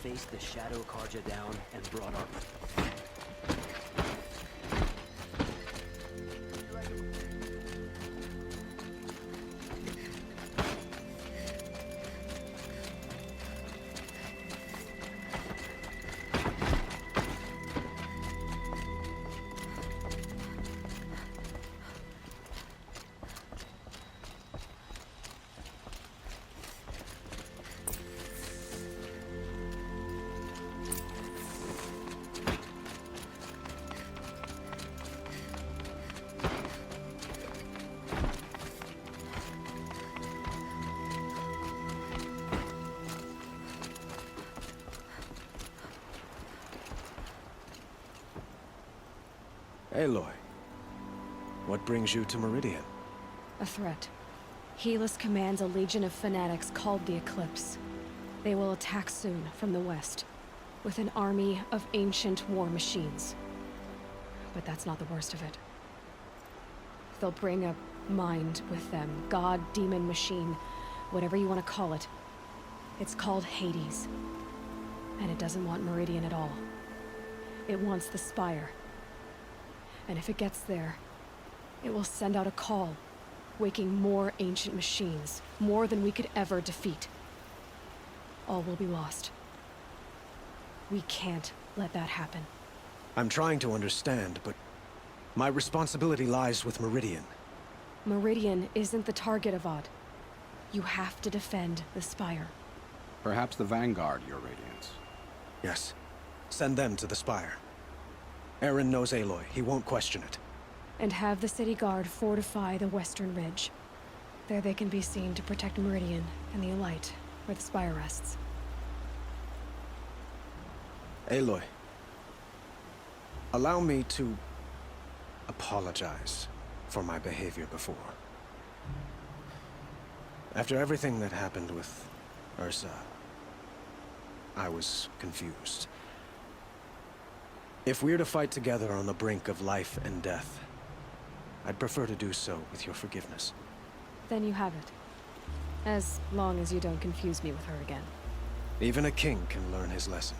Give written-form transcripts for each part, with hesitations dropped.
faced the Shadow Karja down and brought our... Aloy, what brings you to Meridian? A threat. Helis commands a legion of fanatics called the Eclipse. They will attack soon from the west, with an army of ancient war machines. But that's not the worst of it. They'll bring a mind with them, god, demon, machine, whatever you want to call it. It's called Hades. And it doesn't want Meridian at all. It wants the Spire. And if it gets there, it will send out a call, waking more ancient machines, more than we could ever defeat. All will be lost. We can't let that happen. I'm trying to understand, but my responsibility lies with Meridian. Meridian isn't the target, Avad. You have to defend the Spire. Perhaps the Vanguard, Your Radiance. Yes. Send them to the Spire. Aaron knows Aloy. He won't question it. And have the city guard fortify the western ridge. There they can be seen to protect Meridian and the Elite, where the Spire rests. Aloy, allow me to apologize for my behavior before. After everything that happened with Ursa, I was confused. If we're to fight together on the brink of life and death, I'd prefer to do so with your forgiveness. Then you have it. As long as you don't confuse me with her again. Even a king can learn his lesson.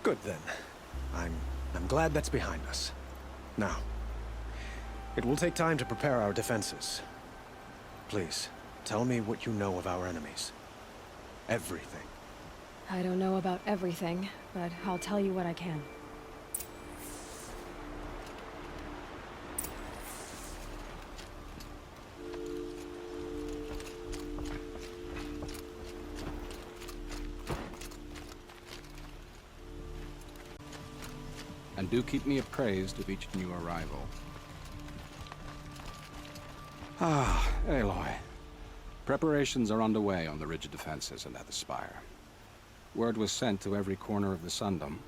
Good then. I'm glad that's behind us. Now, it will take time to prepare our defenses. Please, tell me what you know of our enemies. Everything. I don't know about everything, but I'll tell you what I can. And do keep me appraised of each new arrival. Ah, Aloy. Preparations are underway on the ridge of defenses and at the Spire. Word was sent to every corner of the Sundom.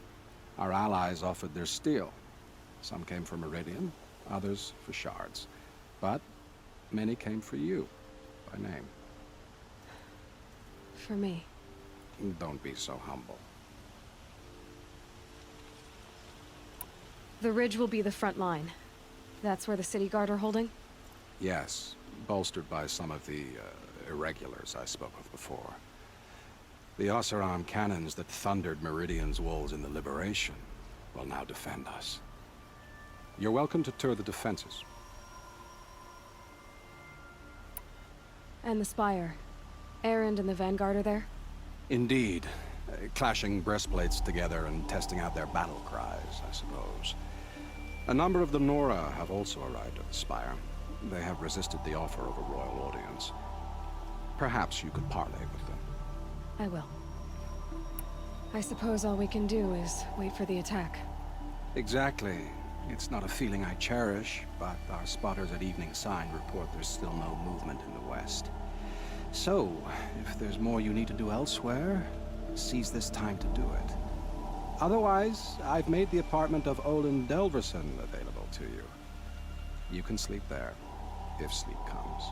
Our allies offered their steel. Some came for Meridian, others for shards. But many came for you, by name. For me. Don't be so humble. The ridge will be the front line. That's where the city guard are holding? Yes, bolstered by some of the irregulars I spoke of before. The Oseram cannons that thundered Meridian's walls in the Liberation will now defend us. You're welcome to tour the defenses. And the Spire. Erend and the Vanguard are there? Indeed. Clashing breastplates together and testing out their battle cries, I suppose. A number of the Nora have also arrived at the Spire. They have resisted the offer of a royal audience. Perhaps you could parley with them. I will. I suppose all we can do is wait for the attack. Exactly. It's not a feeling I cherish, but our spotters at Evening Sign report there's still no movement in the west. So, if there's more you need to do elsewhere, seize this time to do it. Otherwise, I've made the apartment of Olin Delverson available to you. You can sleep there, if sleep comes.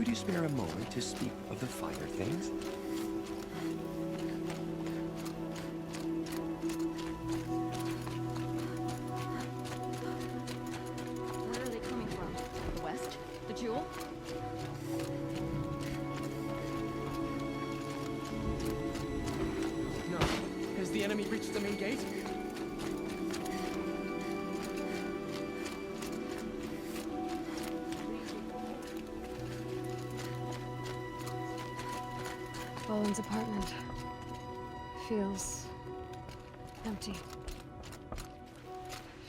Could you spare a moment to speak of the finer things? Where are they coming from? The west? The Jewel? No. Has the enemy reached the main gate? Bowen's apartment feels empty.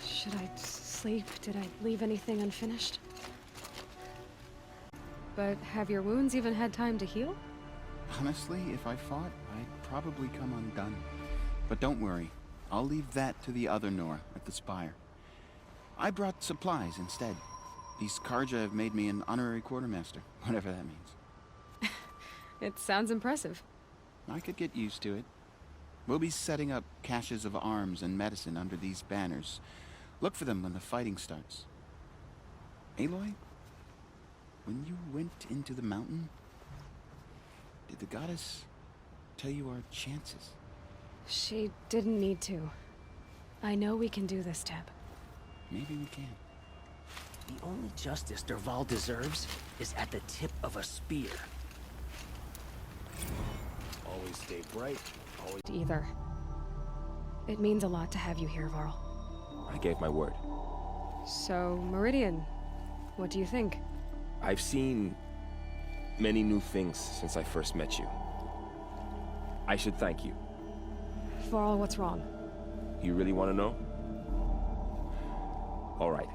Should I sleep? Did I leave anything unfinished? But have your wounds even had time to heal? Honestly, if I fought, I'd probably come undone. But don't worry, I'll leave that to the other Nora at the Spire. I brought supplies instead. These Karja have made me an honorary quartermaster, whatever that means. It sounds impressive. I could get used to it. We'll be setting up caches of arms and medicine under these banners. Look for them when the fighting starts. Aloy, when you went into the mountain, did the goddess tell you our chances? She didn't need to. I know we can do this, Teb. Maybe we can. The only justice Derval deserves is at the tip of a spear. Always stay bright. Always. Either. It means a lot to have you here, Varl. I gave my word. So, Meridian, what do you think? I've seen many new things since I first met you. I should thank you. Varl, what's wrong? You really want to know? All right.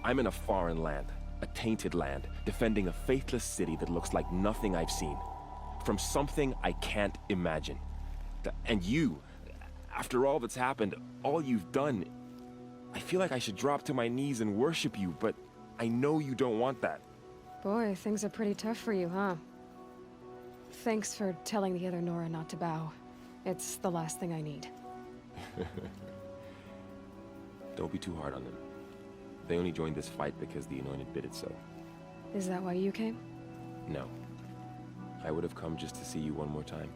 I'm in a foreign land, a tainted land, defending a faithless city that looks like nothing I've seen. From something I can't imagine. And you, after all that's happened, all you've done, I feel like I should drop to my knees and worship you, but I know you don't want that. Boy, things are pretty tough for you, huh? Thanks for telling the other Nora not to bow. It's the last thing I need. Don't be too hard on them. They only joined this fight because the Anointed bid it so. Is that why you came? No. I would have come just to see you one more time.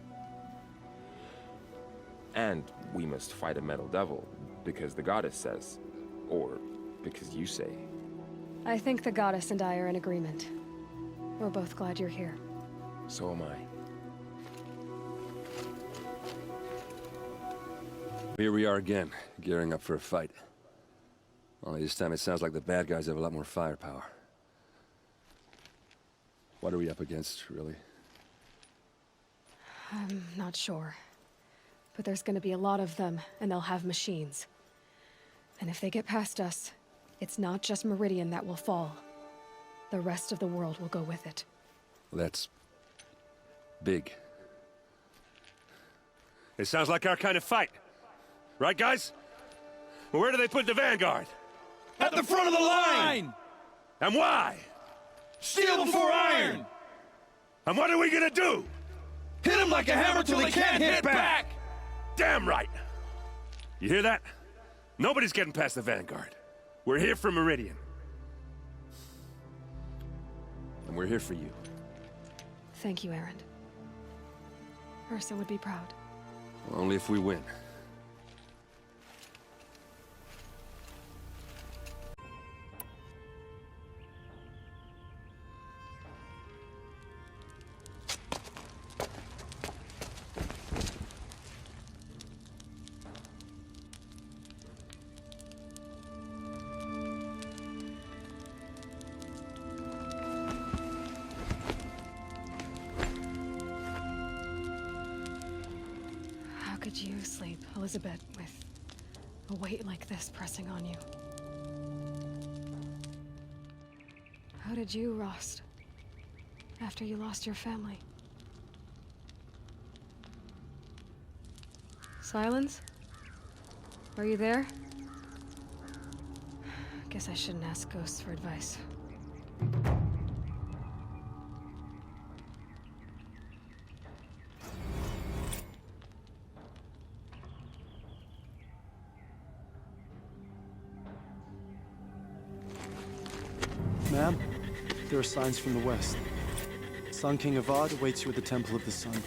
And we must fight a metal devil, because the goddess says. Or because you say. I think the goddess and I are in agreement. We're both glad you're here. So am I. Here we are again, gearing up for a fight. Only this time it sounds like the bad guys have a lot more firepower. What are we up against, really? I'm not sure. But there's gonna be a lot of them, and they'll have machines. And if they get past us, it's not just Meridian that will fall. The rest of the world will go with it. That's big. It sounds like our kind of fight. Right, guys? Well, where do they put the Vanguard? At the front of the line! And why? Steel before iron! And what are we gonna do? Hit them like a hammer till they can't hit back! Damn right! You hear that? Nobody's getting past the Vanguard. We're here for Meridian. And we're here for you. Thank you, Erend. Ursa would be proud. Only if we win. How could you sleep, Elizabeth, with a weight like this pressing on you? How did you, Rost, after you lost your family? Silence? Are you there? Guess I shouldn't ask ghosts for advice. Ma'am? There are signs from the west. Sun King Avad awaits you at the Temple of the Sun.